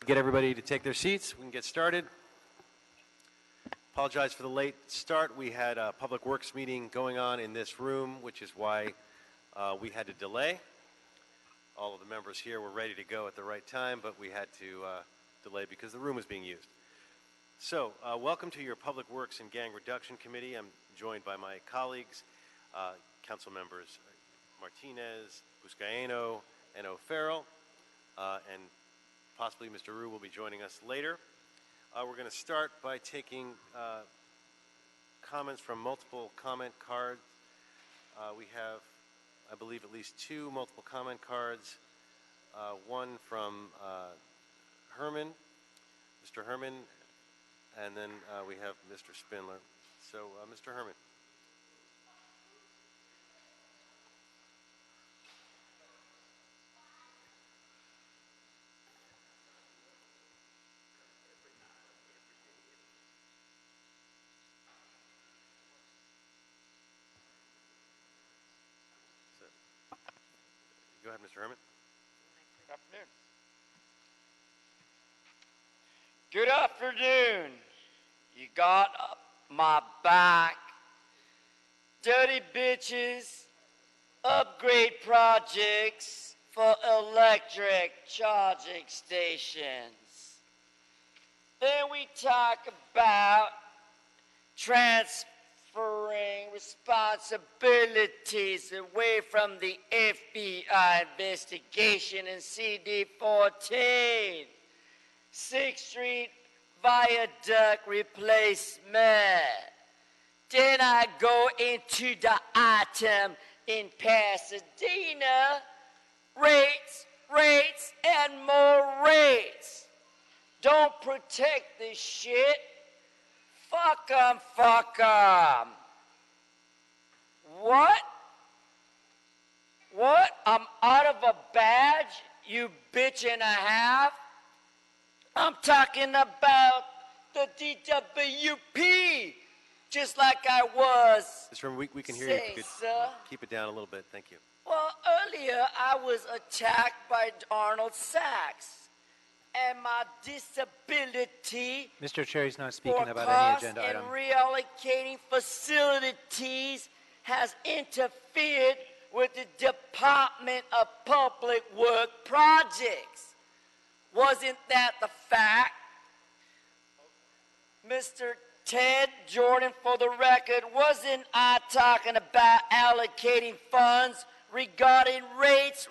get everybody to take their seats, we can get started. Apologize for the late start. We had a public works meeting going on in this room, which is why we had to delay. All of the members here were ready to go at the right time, but we had to delay because the room was being used. So, welcome to your Public Works and Gang Reduction Committee. I'm joined by my colleagues, council members Martinez, Buscaino, and O'Farrell, and possibly Mr. Rue will be joining us later. We're going to start by taking comments from multiple comment cards. We have, I believe, at least two multiple comment cards. One from Herman, Mr. Herman, and then we have Mr. Spindler. So, Mr. Herman. Go ahead, Mr. Herman. Good afternoon. Good afternoon. You got my back. Dirty bitches, upgrade projects for electric charging stations. Then we talk about transferring responsibilities away from the FBI investigation in CD14. 6th Street Viaduct replacement. Then I go into the item in Pasadena. Rates, and more rates. Don't protect this shit. Fuck 'em. What? I'm out of a badge, you bitch and a half? I'm talking about the DWP, just like I was. Mr. Herman, we can hear you. If you could sir. keep it down a little bit. Thank you. Well, earlier I was attacked by Arnold Sachs, and my disability Mr. Chair, he's not speaking for about cost any agenda and item. reallocating facilities has interfered with the Department of Public Work Projects. Wasn't that the fact? Mr. Ted Jordan, for the record, wasn't I talking about allocating funds regarding rates?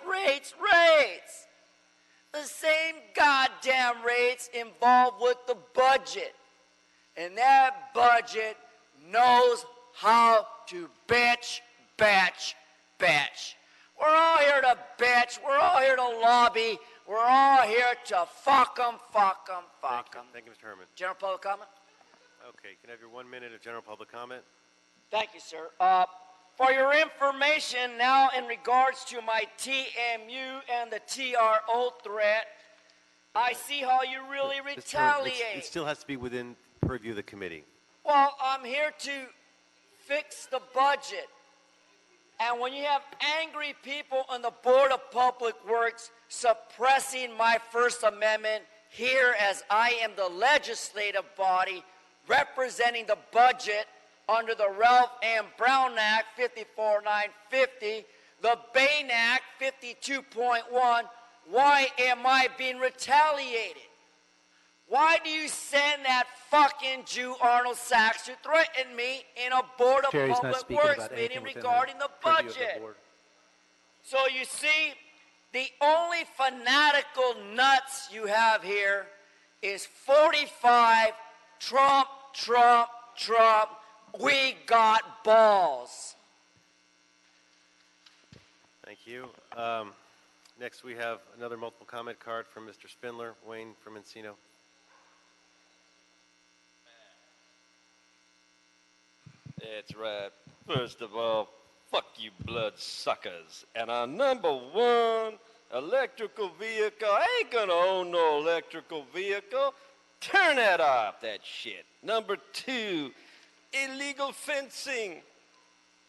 The same goddamn rates involved with the budget. And that budget knows how to bitch. We're all here to bitch. We're all here to lobby. We're all here to fuck 'em. Thank you, Mr. Herman. General public comment? Okay, can I have your 1 minute of general public comment? Thank you, sir. For your information, now in regards to my TMU and the TRO threat, I see how you really retaliate. It still has to be within purview of the committee. Well, I'm here to fix the budget. And when you have angry people on the Board of Public Works suppressing my First Amendment here as I am the legislative body representing the budget under the Ralph M. Brown Act 54950, the Bain Act 52.1, why am I being retaliated? Why do you send that fucking Jew Arnold Sachs to threaten me in a Board of Public Works meeting regarding the budget? So you see, the only fanatical nuts you have here is 45 Trump. We got balls. Thank you. Next, we have another multiple comment card from Mr. Spindler, Wayne from Encino. That's right. First of all, fuck you blood suckers. And our number one electrical vehicle, I ain't gonna own no electrical vehicle. Turn that off, that shit. Number two, illegal fencing.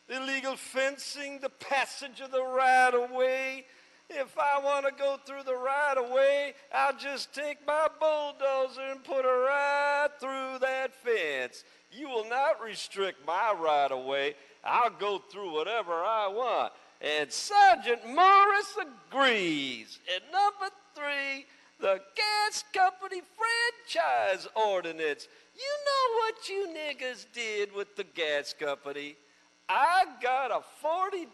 Illegal fencing, the passage of the right-of-way. If I want to go through the right-of-way, I'll just take my bulldozer and put it right through that fence. You will not restrict my right-of-way. I'll go through whatever I want. And Sergeant Morris agrees. And number 3, the gas company franchise ordinance. You know what you niggas did with the gas company? I got a $40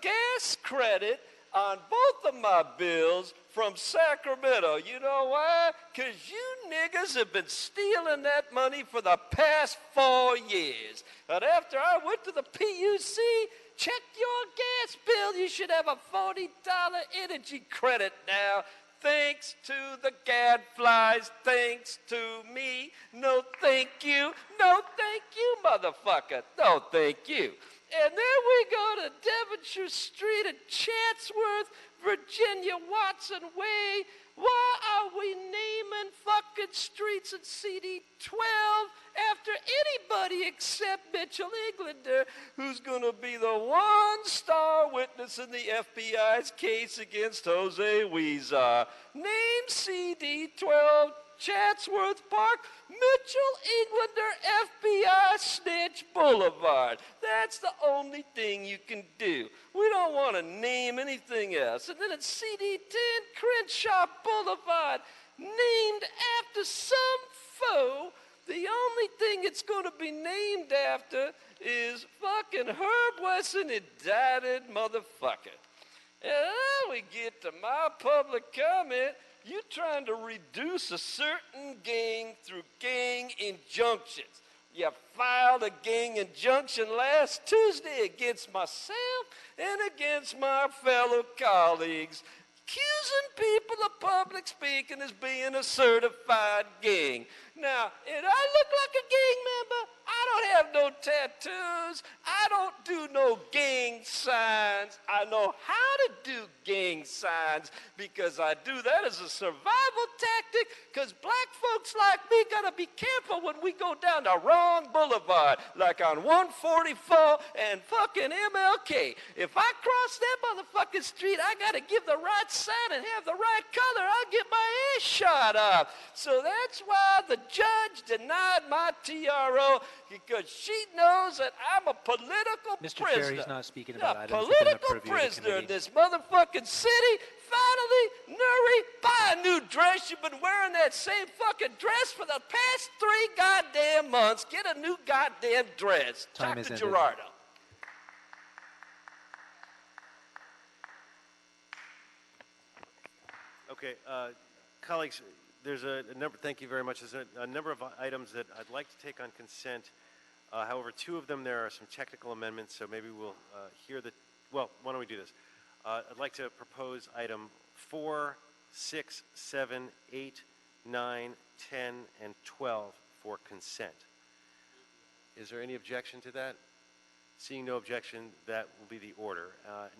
gas credit on both of my bills from Sacramento. You know why? Because you niggas have been stealing that money for the past 4 years. And after I went to the PUC, check your gas bill. You should have a $40 energy credit now. Thanks to the gadflies, thanks to me. No thank you, no thank you, motherfucker. No thank you. And then we go to Devonshire Street in Chatsworth, Virginia Watson Way. Why are we naming fucking streets in CD 12 after anybody except Mitchell Englander, who's going to be the one-star witness in the FBI's case against Jose Huizar? Name CD 12 Chatsworth Park, Mitchell Englander FBI Snitch Boulevard. That's the only thing you can do. We don't want to name anything else. And then it's CD 10 Crenshaw Boulevard, named after some foe. The only thing it's going to be named after is fucking Herb Wesson, indicted motherfucker. And then we get to my public comment. You trying to reduce a certain gang through gang injunctions. You filed a gang injunction last Tuesday against myself and against my fellow colleagues, accusing people of public speaking as being a certified gang. Now, if I look like a gang member, I don't have no tattoos. I don't do no gang signs. I know how to do gang signs because I do that as a survival tactic because black folks like me got to be careful when we go down the wrong boulevard, like on 144 and fucking MLK. If I cross that motherfucking street, I got to give the right sign and have the right color. I'll get my ass shot up. So that's why the judge denied my TRO because she knows that I'm a political Mr. prisoner. Chair, he's not speaking about a items within the political purview of the prisoner in committee. this motherfucking city. Finally, Nuri, buy a new dress. You've been wearing that same fucking dress for the past 3 goddamn months. Get a new goddamn dress. Time is Dr. ended. Gerardo. Okay, colleagues, there's a number, thank you very much. There's a number of items that I'd like to take on consent. However, 2 of them, there are some technical amendments, so maybe we'll hear the, well, why don't we do this? I'd like to propose item 4, 6, 7, 8, 9, 10, and 12 for consent. Is there any objection to that? Seeing no objection, that will be the order.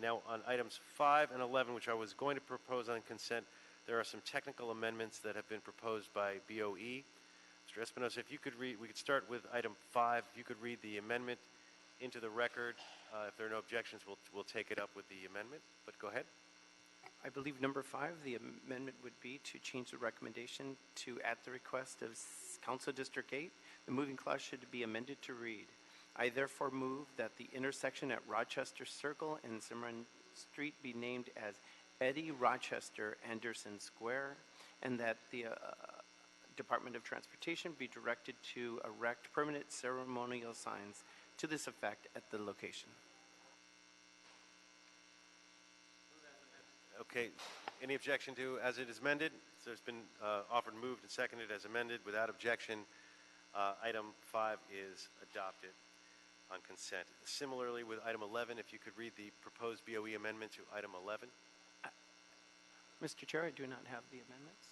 Now, on items 5 and 11, which I was going to propose on consent, there are some technical amendments that have been proposed by BOE. Mr. Espinosa, if you could read, we could start with item 5. If you could read the amendment into the record. If there are no objections, we'll take it up with the amendment, but go ahead. I believe number 5, the amendment would be to change the recommendation to, at the request of Council District 8, the moving clause should be amended to read, I therefore move that the intersection at Rochester Circle and Cimarron Street be named as Eddie Rochester Anderson Square, and that the Department of Transportation be directed to erect permanent ceremonial signs to this effect at the location. Okay, any objection to as it is amended? So it's been offered, moved, and seconded as amended without objection. Item 5 is adopted on consent. Similarly, with item 11, if you could read the proposed BOE amendment to item 11. Mr. Chair, I do not have the amendments.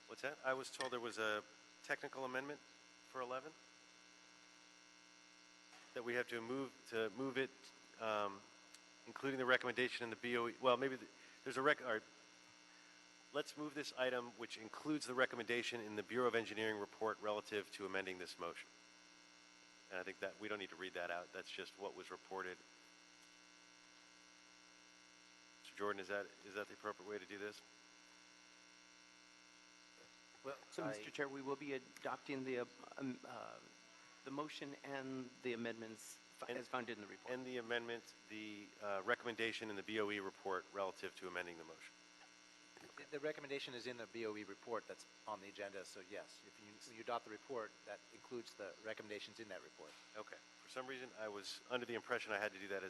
What's that? I was told there was a technical amendment for 11 that we have to move it, including the recommendation in the BOE. Well, maybe there's a let's move this item, which includes the recommendation in the Bureau of Engineering report relative to amending this motion. And I think that we don't need to read that out. That's just what was reported. Mr. Jordan, is that the appropriate way to do this? Well, So, Mr. Chair, we will be adopting the motion and the amendments as found in the report. And the amendment, the recommendation in the BOE report relative to amending the motion. the recommendation is in the BOE report that's on the agenda, so yes, if you adopt the report, that includes the recommendations in that report. Okay. For some reason, I was under the impression I had to do that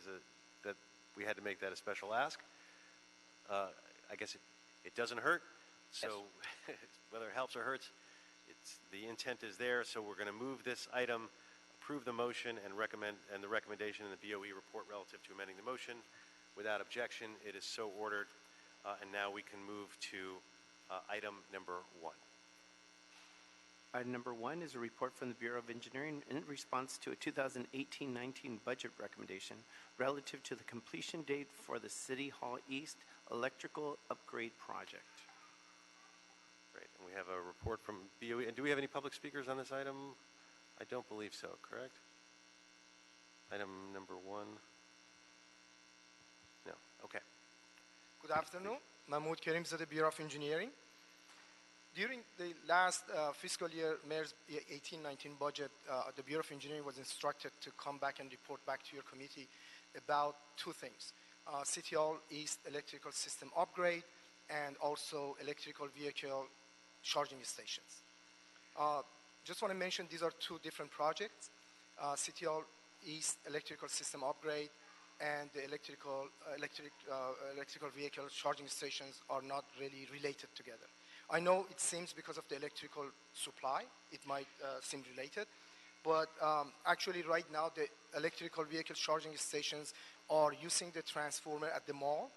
that we had to make that a special ask. I guess it doesn't hurt. So whether it helps or hurts, the intent is there. So we're going to move this item, approve the motion, and the recommendation in the BOE report relative to amending the motion. Without objection, it is so ordered. And now we can move to item number 1. Item number 1 is a report from the Bureau of Engineering in response to a 2018-19 budget recommendation relative to the completion date for the City Hall East electrical upgrade project. Great. And we have a report from BOE. And do we have any public speakers on this item? I don't believe so, correct? Item number 1. No. Okay. Good afternoon. Mahmoud Karimzadeh, Bureau of Engineering. During the last fiscal year, Mayor's 18-19 budget, the Bureau of Engineering was instructed to come back and report back to your committee about two things. City Hall East electrical system upgrade and also electrical vehicle charging stations. Just want to mention these are two different projects. City Hall East electrical system upgrade and the electrical vehicle charging stations are not really related together. I know it seems because of the electrical supply, it might seem related, but actually right now the electrical vehicle charging stations are using the transformer at the mall,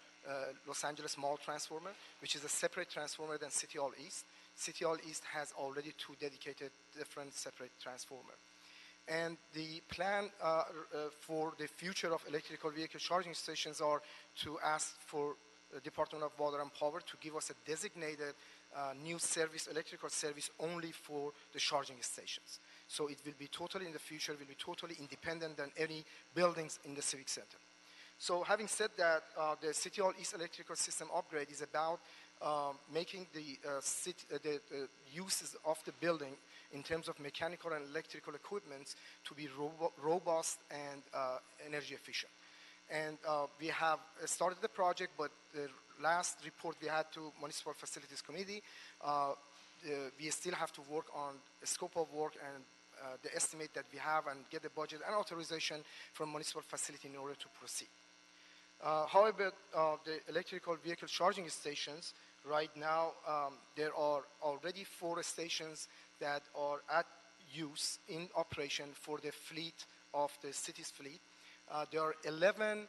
Los Angeles Mall transformer, which is a separate transformer than City Hall East. City Hall East has already two dedicated different separate transformers. And the plan for the future of electrical vehicle charging stations are to ask for the Department of Water and Power to give us a designated new service, electrical service only for the charging stations. So it will be totally, in the future, will be totally independent than any buildings in the Civic Center. So having said that, the City Hall East electrical system upgrade is about making the uses of the building in terms of mechanical and electrical equipment to be robust and energy efficient. And we have started the project, but the last report we had to Municipal Facilities Committee, we still have to work on the scope of work and the estimate that we have and get the budget and authorization from Municipal Facility in order to proceed. However, the electrical vehicle charging stations, right now, there are already 4 stations that are at use in operation for the fleet of the city's fleet. There are 11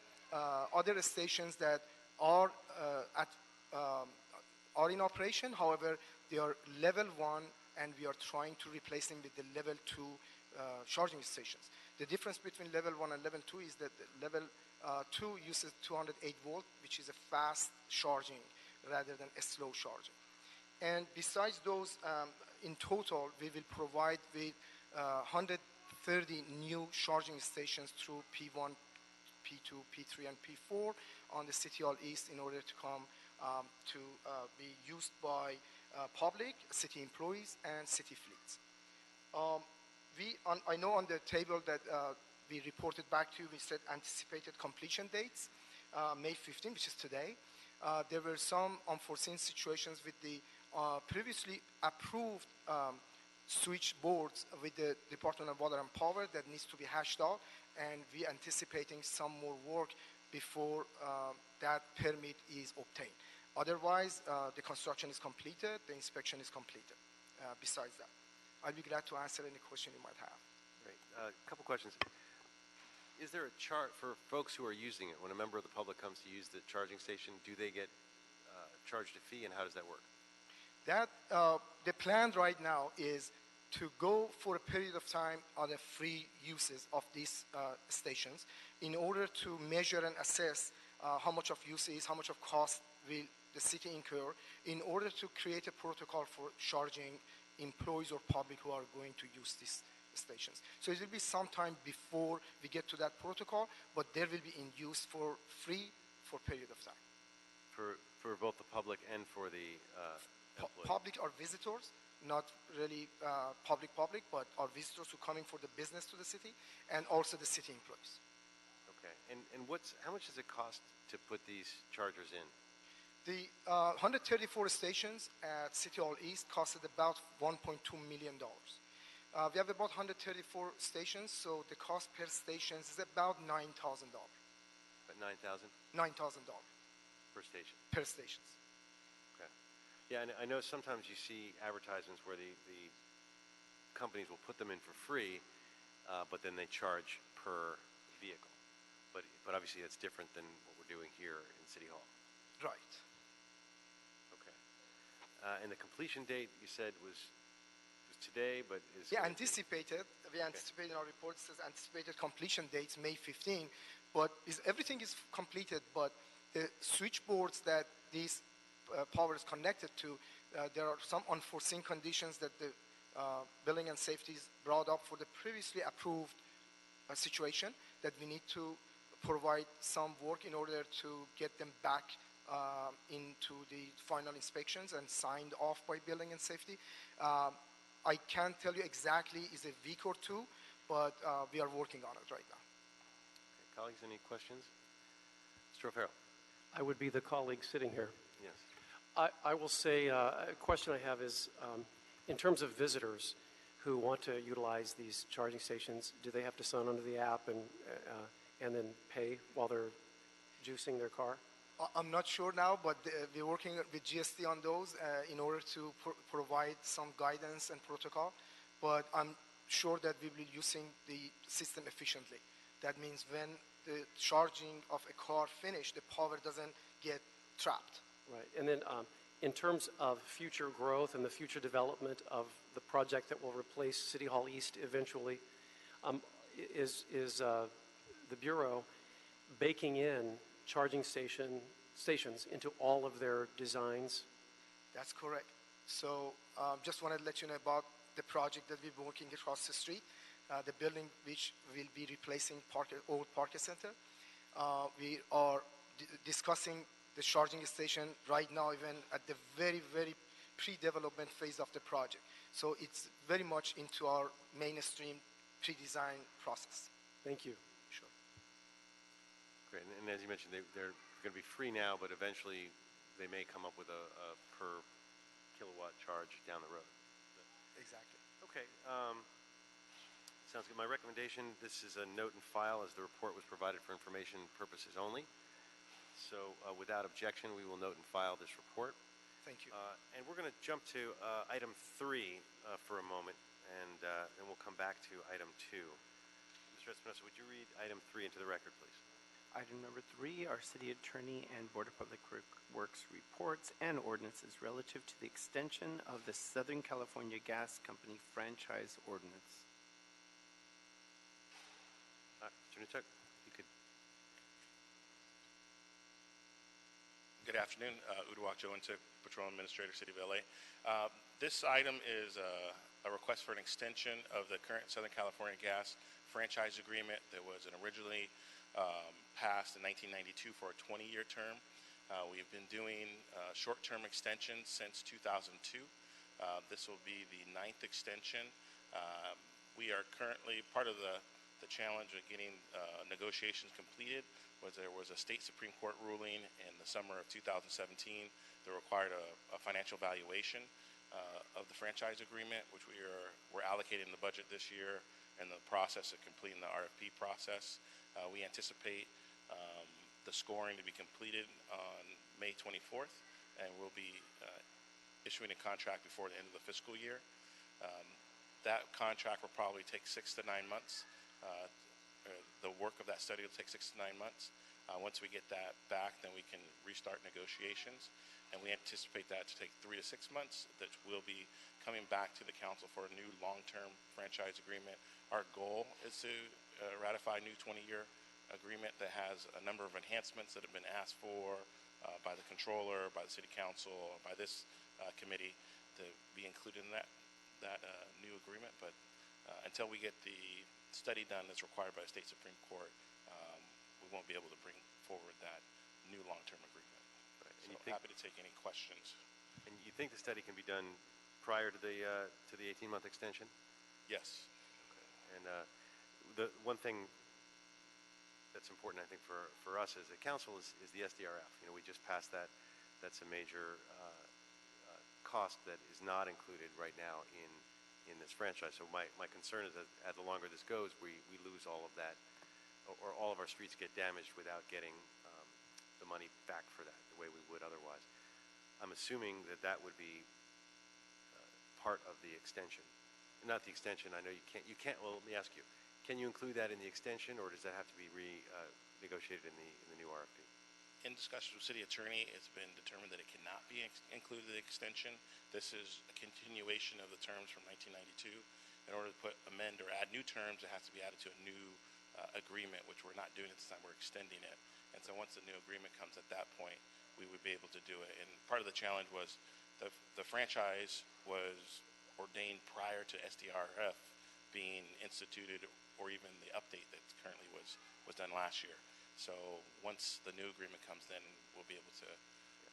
other stations that are in operation. However, they are level 1, and we are trying to replace them with the level 2 charging stations. The difference between level 1 and level 2 is that level 2 uses 208 volt, which is a fast charging rather than a slow charging. And besides those, in total, we will provide with 130 new charging stations through P1, P2, P3, and P4 on the City Hall East in order to come to be used by public, city employees, and city fleets. I know on the table that we reported back to you, we said anticipated completion dates, May 15, which is today. There were some unforeseen situations with the previously approved switch boards with the Department of Water and Power that needs to be hashed out, and we're anticipating some more work before that permit is obtained. Otherwise, the construction is completed, the inspection is completed. Besides that, I'll be glad to answer any question you might have. Great. A couple questions. Is there a chart for folks who are using it? When a member of the public comes to use the charging station, do they get charged a fee, and how does that work? The plan right now is to go for a period of time on the free uses of these stations in order to measure and assess how much of use is, how much of cost will the city incur, in order to create a protocol for charging employees or public who are going to use these stations. So it will be some time before we get to that protocol, but there will be in use for free for a period of time. For both the public and for the employees? Public are visitors, not really public, but are visitors who coming for the business to the city, and also the city employees. Okay. And how much does it cost to put these chargers in? The 134 stations at City Hall East costed about $1.2 million. We have about 134 stations, so the cost per station is about $9,000. About $9,000 $9,000 per station? per stations. Okay. Yeah, and I know sometimes you see advertisements where the companies will put them in for free, but then they charge per vehicle. But obviously that's different than what we're doing here in City Hall. Right. Okay. And the completion date you said was today, but is Yeah, gonna be- anticipated. We anticipate in our report says anticipated completion dates May 15, but everything is completed. But the switchboards that these power is connected to, there are some unforeseen conditions that the building and safety brought up for the previously approved situation that we need to provide some work in order to get them back into the final inspections and signed off by building and safety. I can't tell you exactly is a week or two, but we are working on it right now. Okay. Colleagues, any questions? Mr. O'Farrell? I would be the colleague sitting here. Yes. I will say, a question I have is, in terms of visitors who want to utilize these charging stations, do they have to sign onto the app and then pay while they're juicing their car? I'm not sure now, but we're working with GST on those in order to provide some guidance and protocol. But I'm sure that we will be using the system efficiently. That means when the charging of a car finished, the power doesn't get trapped. Right. And then in terms of future growth and the future development of the project that will replace City Hall East eventually, is the Bureau baking in charging stations into all of their designs? That's correct. So just wanted to let you know about the project that we've been working across the street, the building which will be replacing old Parker Center. We are discussing the charging station right now, even at the very, very pre-development phase of the project. So it's very much into our mainstream pre-design process. Thank you. Sure. Great. And as you mentioned, they're going to be free now, but eventually they may come up with a per kilowatt charge down the road. Exactly. Okay. Sounds good. My recommendation, this is a note and file as the report was provided for information purposes only. So without objection, we will note and file this report. Thank you. And we're going to jump to item 3 for a moment, and then we'll come back to item 2. Mr. Espinosa, would you read item 3 into the record, please? Item number 3 are City Attorney and Board of Public Works reports and ordinances relative to the extension of the Southern California Gas Company franchise ordinance. Mr. Nutuk, you could. Good afternoon. Uduak Joe Nutuk, Patrol Administrator, City of LA. This item is a request for an extension of the current Southern California Gas franchise agreement that was originally passed in 1992 for a 20-year term. We've been doing short-term extensions since 2002. This will be the 9th extension. We are currently part of the challenge of getting negotiations completed was there was a state Supreme Court ruling in the summer of 2017 that required a financial valuation of the franchise agreement, which we're allocating in the budget this year in the process of completing the RFP process. We anticipate the scoring to be completed on May 24th, and we'll be issuing a contract before the end of the fiscal year. That contract will probably take 6 to 9 months. The work of that study will take 6 to 9 months. Once we get that back, then we can restart negotiations, and we anticipate that to take 3 to 6 months. That we'll be coming back to the council for a new long-term franchise agreement. Our goal is to ratify a new 20-year agreement that has a number of enhancements that have been asked for by the controller, by the city council, by this committee to be included in that new agreement. But until we get the study done that's required by the state Supreme Court, we won't be able to bring forward that new long-term agreement. Right. And think- happy to take any questions. And you think the study can be done prior to the 18-month extension? Yes. And the one thing that's important, I think, for us as a council is the SDRF. You know, we just passed that. That's a major cost that is not included right now in this franchise. So my concern is that the longer this goes, we lose all of that, or all of our streets get damaged without getting the money back for that the way we would otherwise. I'm assuming that would be part of the extension. Not the extension, I know you can't, well, let me ask you, can you include that in the extension, or does that have to be negotiated in the new RFP? In discussions with city attorney, it's been determined that it cannot be included in the extension. This is a continuation of the terms from 1992. In order to amend or add new terms, it has to be added to a new agreement, which we're not doing at this time. We're extending it. And so once the new agreement comes at that point, we would be able to do it. And part of the challenge was the franchise was ordained prior to SDRF being instituted, or even the update that currently was done last year. So once the new agreement comes, then we'll be able to.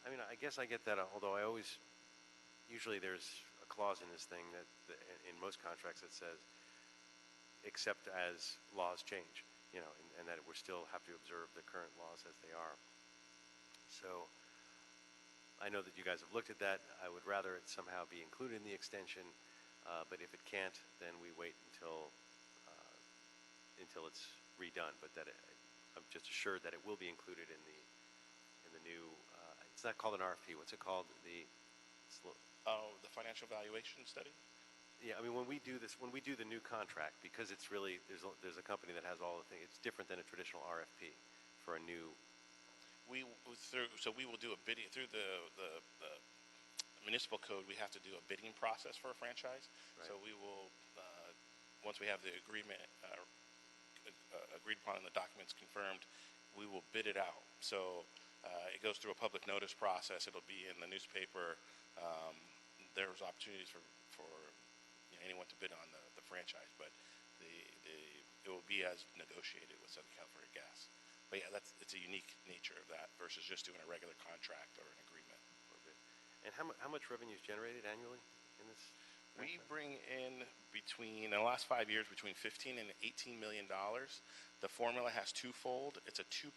I mean, I guess I get that, although usually there's a clause in this thing that in most contracts that says, except as laws change, you know, and that we still have to observe the current laws as they are. So I know that you guys have looked at that. I would rather it somehow be included in the extension, but if it can't, then we wait until it's redone. But I'm just assured that it will be included in the new. It's not called an RFP. What's it called? The financial valuation study. Yeah, I mean, when we do the new contract, because it's really there's a company that has all the things. It's different than a traditional RFP for a new. We will do a bidding through the municipal code. We have to do a bidding process for a franchise. Right. So we will, once we have the agreement agreed upon and the documents confirmed, we will bid it out. So it goes through a public notice process. It'll be in the newspaper. There's opportunities for anyone to bid on the franchise, but it will be as negotiated with Southern California Gas. But yeah, it's a unique nature of that versus just doing a regular contract or an agreement. Okay. And how much revenue is generated annually in this? We bring in in the last 5 years, between $15 and $18 million. The formula has twofold. It's a 2%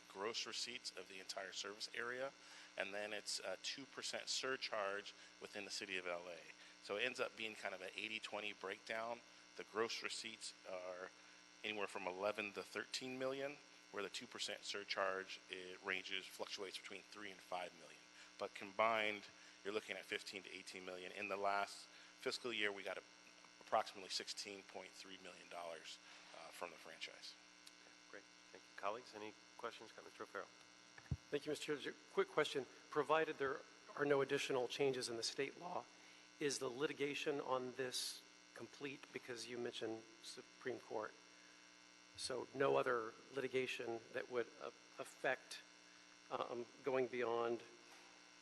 gross receipts of the entire service area, and then it's a 2% surcharge within the city of LA. So it ends up being kind of an 80-20 breakdown. The gross receipts are anywhere from 11 to 13 million, where the 2% surcharge fluctuates between 3 and 5 million. But combined, you're looking at 15 to 18 million. In the last fiscal year, we got approximately $16.3 million from the franchise. Great. Thank you. Colleagues, any questions? Mr. O'Farrell. Thank you, Mr. Chair. Quick question. Provided there are no additional changes in the state law, is the litigation on this complete? Because you mentioned Supreme Court. So no other litigation that would affect going beyond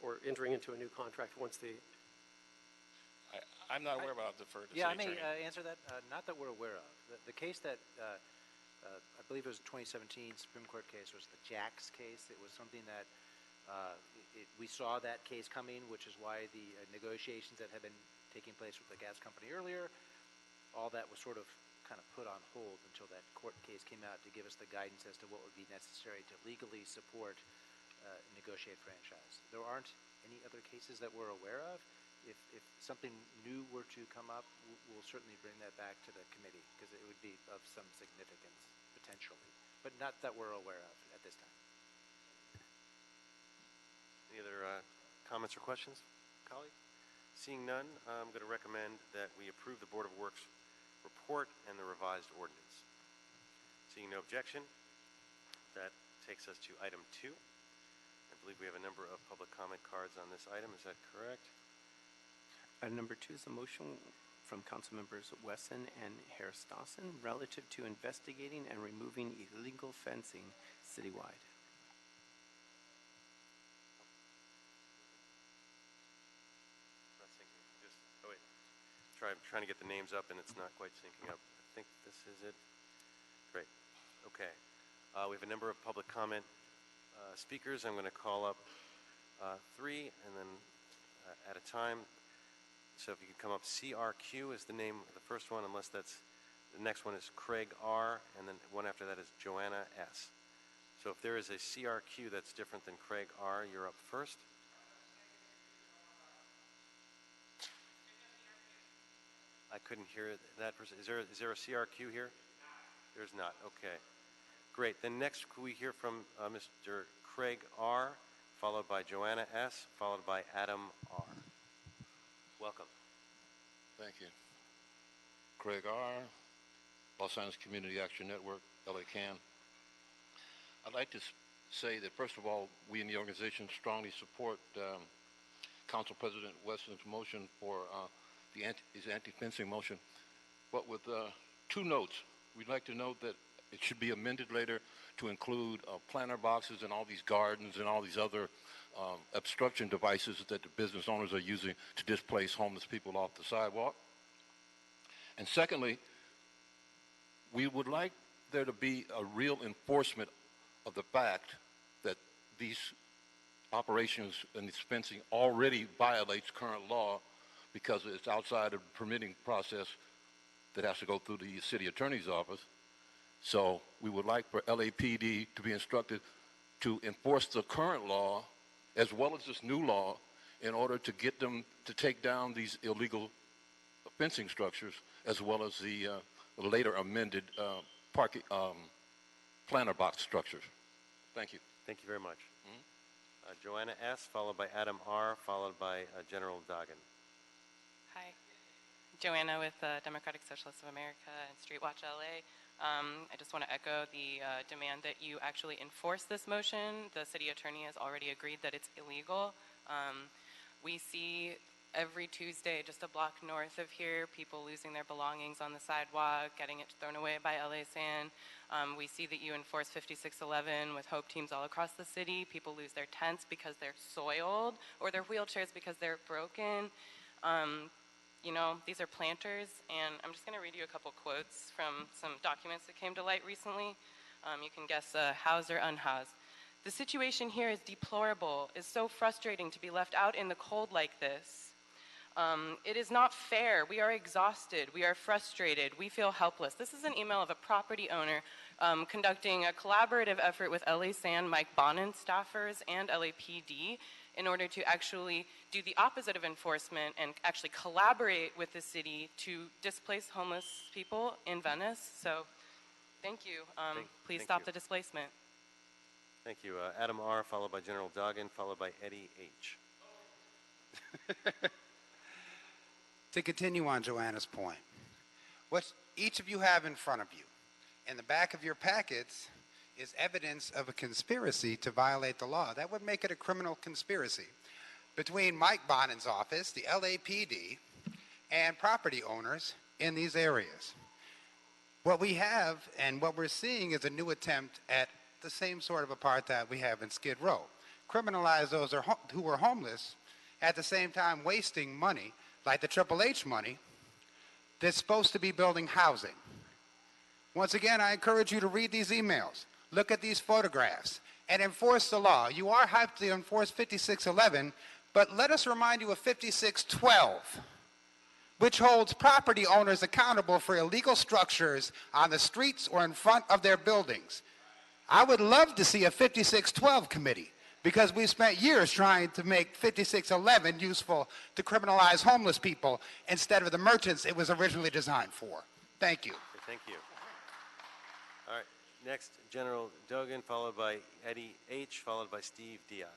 or entering into a new contract once the... I'm not aware, but I'll defer to Yeah, I city may attorney. answer that. Not that we're aware of. The case that I believe it was a 2017 Supreme Court case was the Jacks case. It was something that we saw that case coming, which is why the negotiations that had been taking place with the gas company earlier, all that was sort of kind of put on hold until that court case came out to give us the guidance as to what would be necessary to legally support negotiate franchise. There aren't any other cases that we're aware of. If something new were to come up, we'll certainly bring that back to the committee because it would be of some significance potentially, but not that we're aware of at this time. Any other comments or questions, colleague? Seeing none, I'm going to recommend that we approve the Board of Works report and the revised ordinance. Seeing no objection, that takes us to item 2. I believe we have a number of public comment cards on this item. Is that correct? Item number 2 is a motion from council members Wesson and Harris-Dawson relative to investigating and removing illegal fencing citywide. Trying to get the names up, and it's not quite syncing up. I think this is it. Great. Okay. We have a number of public comment speakers. I'm going to call up three, and then at a time. So if you could come up, CRQ is the name of the first one, unless that's, the next one is Craig R, and then one after that is Joanna S. So if there is a CRQ that's different than Craig R, you're up first. I couldn't hear that person. Is there a CRQ here? There's not. Okay. Great. Then next we hear from Mr. Craig R, followed by Joanna S, followed by Adam R. Welcome. Thank you. Craig R., Los Angeles Community Action Network, LA CAN. I'd like to say that, first of all, we in the organization strongly support Council President Weston's motion for his anti-fencing motion, but with two notes. We'd like to note that it should be amended later to include planter boxes and all these gardens and all these other obstruction devices that the business owners are using to displace homeless people off the sidewalk. And secondly, we would like there to be a real enforcement of the fact that these operations and this fencing already violates current law because it's outside of the permitting process that has to go through the city attorney's office. So we would like for LAPD to be instructed to enforce the current law as well as this new law in order to get them to take down these illegal fencing structures as well as the later amended planter box structures. Thank you. Thank you very much. Joanna S, followed by Adam R, followed by General Doggin. Hi. Joanna with Democratic Socialists of America and Streetwatch LA. I just want to echo the demand that you actually enforce this motion. The city attorney has already agreed that it's illegal. We see every Tuesday, just a block north of here, people losing their belongings on the sidewalk, getting it thrown away by LA San. We see that you enforce 5611 with Hope teams all across the city. People lose their tents because they're soiled, or their wheelchairs because they're broken. You know, these are planters, and I'm just going to read you a couple quotes from some documents that came to light recently. You can guess housed or unhoused. The situation here is deplorable. It's so frustrating to be left out in the cold like this. It is not fair. We are exhausted. We are frustrated. We feel helpless. This is an email of a property owner conducting a collaborative effort with LA San, Mike Bonin staffers, and LAPD in order to actually do the opposite of enforcement and actually collaborate with the city to displace homeless people in Venice. So thank you. Please stop the displacement. Thank you. Adam R, followed by General Doggin, followed by Eddie H. To continue on Joanna's point, what each of you have in front of you, in the back of your packets, is evidence of a conspiracy to violate the law. That would make it a criminal conspiracy between Mike Bonin's office, the LAPD, and property owners in these areas. What we have and what we're seeing is a new attempt at the same sort of apartheid we have in Skid Row. Criminalize those who were homeless, at the same time wasting money, like the Triple H money, that's supposed to be building housing. Once again, I encourage you to read these emails, look at these photographs, and enforce the law. You are hyped to enforce 5611, but let us remind you of 5612, which holds property owners accountable for illegal structures on the streets or in front of their buildings. I would love to see a 5612 committee, because we've spent years trying to make 5611 useful to criminalize homeless people instead of the merchants it was originally designed for. Thank you. Okay, thank you. All right, next, General Doggin, followed by Eddie H., followed by Steve Diaz.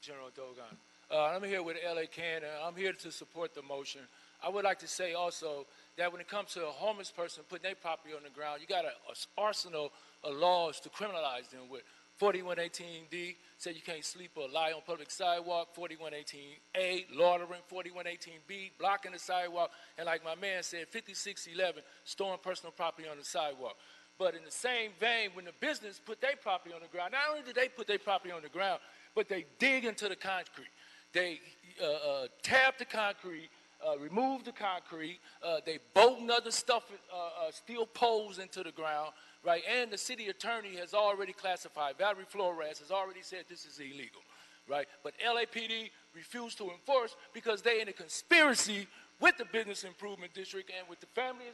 General Doggin. I'm here with LA CAN, and I'm here to support the motion. I would like to say also that when it comes to a homeless person putting their property on the ground, you got an arsenal of laws to criminalize them with. 4118D said you can't sleep or lie on public sidewalk. 4118A, loitering. 4118B, blocking the sidewalk. And like my man said, 5611, storing personal property on the sidewalk. But in the same vein, when the business put their property on the ground, not only did they put their property on the ground, but they dig into the concrete. They tap the concrete, remove the concrete. They bolt other stuff, steel poles into the ground. Right, and the city attorney has already classified, Valerie Flores has already said this is illegal. right? But LAPD refused to enforce because they in a conspiracy with the Business Improvement District and with the family,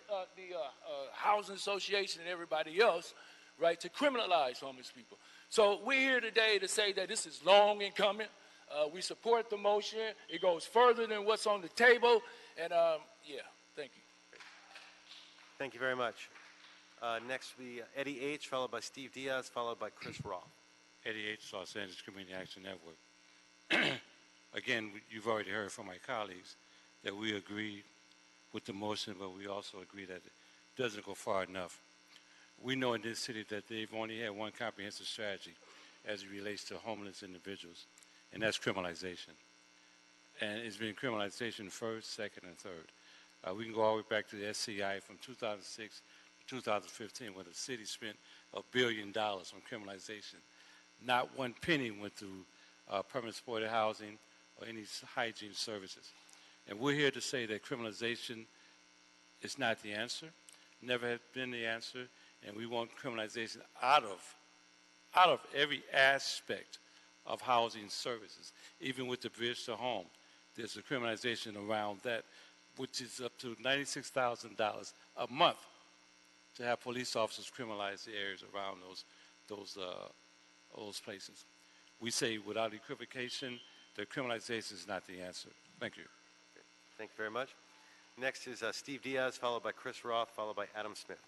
housing association and everybody else, right, to criminalize homeless people. So we're here today to say that this is long in coming. We support the motion. It goes further than what's on the table. And yeah, thank you. Thank you very much. Next will be Eddie H., followed by Steve Diaz, followed by Chris Roth. Eddie H., Los Angeles Community Action Network. Again, you've already heard from my colleagues that we agree with the motion, but we also agree that it doesn't go far enough. We know in this city that they've only had one comprehensive strategy as it relates to homeless individuals, and that's criminalization. And it's been criminalization first, second, and third. We can go all the way back to the SCI from 2006 to 2015, where the city spent $1 billion on criminalization. Not one penny went to permanent supported housing or any hygiene services. And we're here to say that criminalization is not the answer, never has been the answer, and we want criminalization out of every aspect of housing services, even with the bridge to home. There's a criminalization around that, which is up to $96,000 a month to have police officers criminalize the areas around those places. We say without equivocation, that criminalization is not the answer. Thank you. Thank you very much. Next is Steve Diaz, followed by Chris Roth, followed by Adam Smith.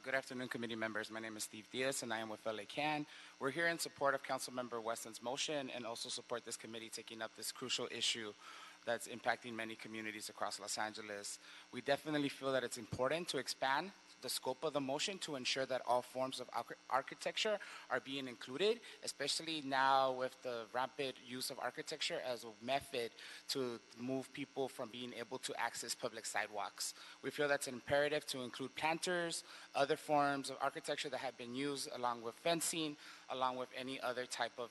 Good afternoon, committee members. My name is Steve Diaz, and I am with LA CAN. We're here in support of Councilmember Weston's motion and also support this committee taking up this crucial issue that's impacting many communities across Los Angeles. We definitely feel that it's important to expand the scope of the motion to ensure that all forms of architecture are being included, especially now with the rapid use of architecture as a method to move people from being able to access public sidewalks. We feel that's imperative to include planters, other forms of architecture that have been used, along with fencing, along with any other type of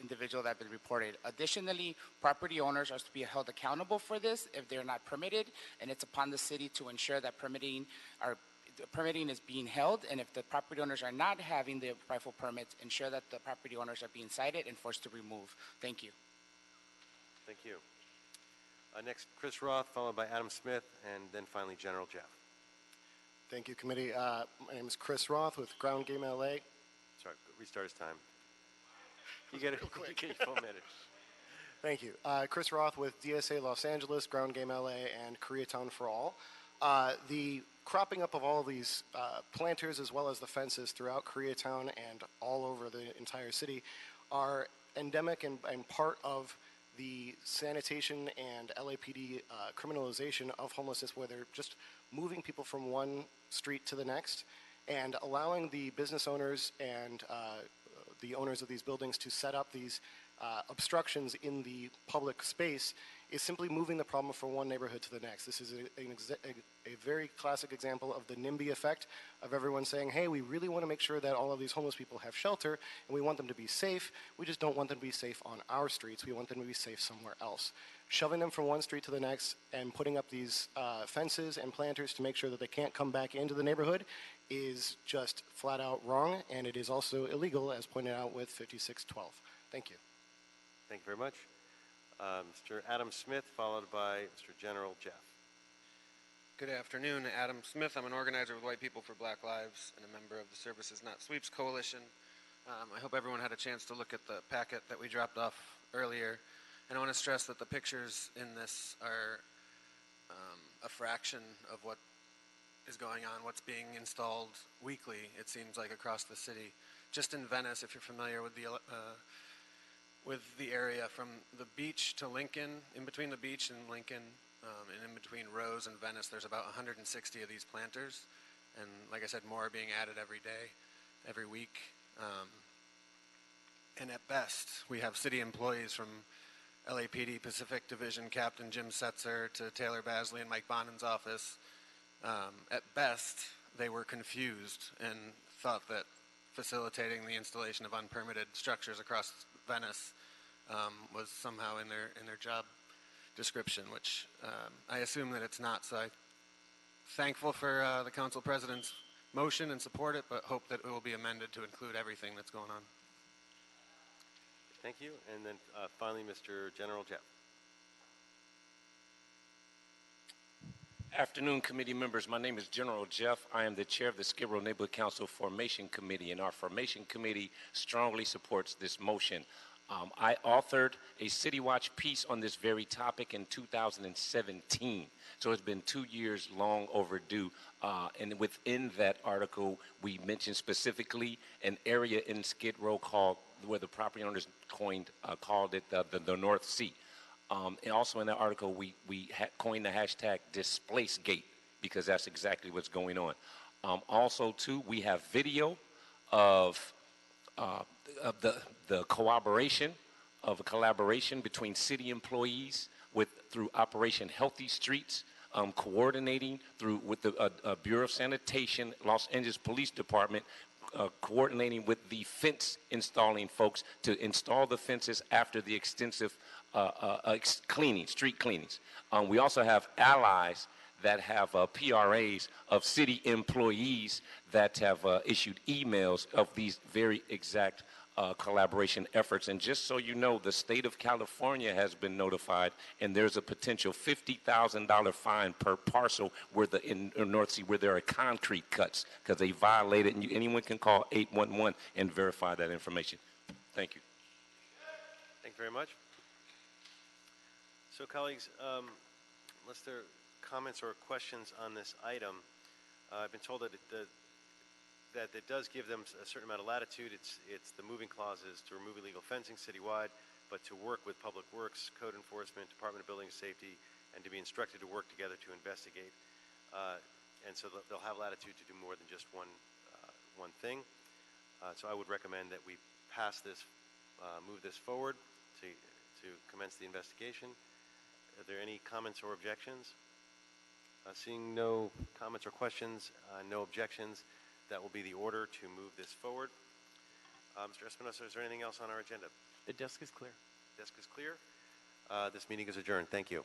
individual that have been reported. Additionally, property owners are to be held accountable for this if they're not permitted, and it's upon the city to ensure that permitting is being held, and if the property owners are not having the rightful permits, ensure that the property owners are being cited and forced to remove. Thank you. Thank you. Next, Chris Roth, followed by Adam Smith, and then finally General Jeff. Thank you, committee. My name is Chris Roth with Ground Game LA. Sorry, restart his time. You get it real quick. You get your full minute. Thank you. Chris Roth with DSA Los Angeles, Ground Game LA, and Koreatown for All. The cropping up of all of these planters as well as the fences throughout Koreatown and all over the entire city are endemic and part of the sanitation and LAPD criminalization of homelessness, where they're just moving people from one street to the next and allowing the business owners and the owners of these buildings to set up these obstructions in the public space is simply moving the problem from one neighborhood to the next. This is a very classic example of the NIMBY effect of everyone saying, hey, we really want to make sure that all of these homeless people have shelter and we want them to be safe. We just don't want them to be safe on our streets. We want them to be safe somewhere else. Shoving them from one street to the next and putting up these fences and planters to make sure that they can't come back into the neighborhood is just flat out wrong, and it is also illegal, as pointed out with 5612. Thank you. Thank you very much. Mr. Adam Smith, followed by Mr. General Jeff. Good afternoon, Adam Smith. I'm an organizer with White People for Black Lives and a member of the Services Not Sweeps Coalition. I hope everyone had a chance to look at the packet that we dropped off earlier. And I want to stress that the pictures in this are a fraction of what is going on, what's being installed weekly, it seems like, across the city. Just in Venice, if you're familiar with the area from the beach to Lincoln, in between the beach and Lincoln, and in between Rose and Venice, there's about 160 of these planters. And like I said, more are being added every day, every week. And at best, we have city employees from LAPD Pacific Division Captain Jim Setzer to Taylor Basley and Mike Bonin's office. At best, they were confused and thought that facilitating the installation of unpermitted structures across Venice was somehow in their job description, which I assume that it's not. So I'm thankful for the council president's motion and support it, but hope that it will be amended to include everything that's going on. Thank you. And then finally, Mr. General Jeff. Afternoon, committee members. My name is General Jeff. I am the chair of the Skid Row Neighborhood Council Formation Committee, and our Formation Committee strongly supports this motion. I authored a City Watch piece on this very topic in 2017, so it's been 2 years long overdue. And within that article, we mentioned specifically an area in Skid Row called, where the property owners called it the North Sea. And also in that article, we coined the hashtag DisplaceGate, because that's exactly what's going on. Also, too, we have video of the cooperation of a collaboration between city employees through Operation Healthy Streets, coordinating with the Bureau of Sanitation, Los Angeles Police Department, coordinating with the fence installing folks to install the fences after the extensive street cleanings. We also have allies that have PRAs of city employees that have issued emails of these very exact collaboration efforts. And just so you know, the state of California has been notified, and there's a potential $50,000 fine per parcel in North Sea where there are concrete cuts because they violated, and anyone can call 811 and verify that information. Thank you. Thank you very much. So, colleagues, unless there are comments or questions on this item, I've been told that it does give them a certain amount of latitude. It's the moving clauses to remove illegal fencing citywide, but to work with Public Works, Code Enforcement, Department of Building and Safety, and to be instructed to work together to investigate. And so they'll have latitude to do more than just one thing. So I would recommend that we pass this, move this forward to commence the investigation. Are there any comments or objections? Seeing no comments or questions, no objections, that will be the order to move this forward. Mr. Espinosa, is there anything else on our agenda? The desk is clear. Desk is clear. This meeting is adjourned. Thank you.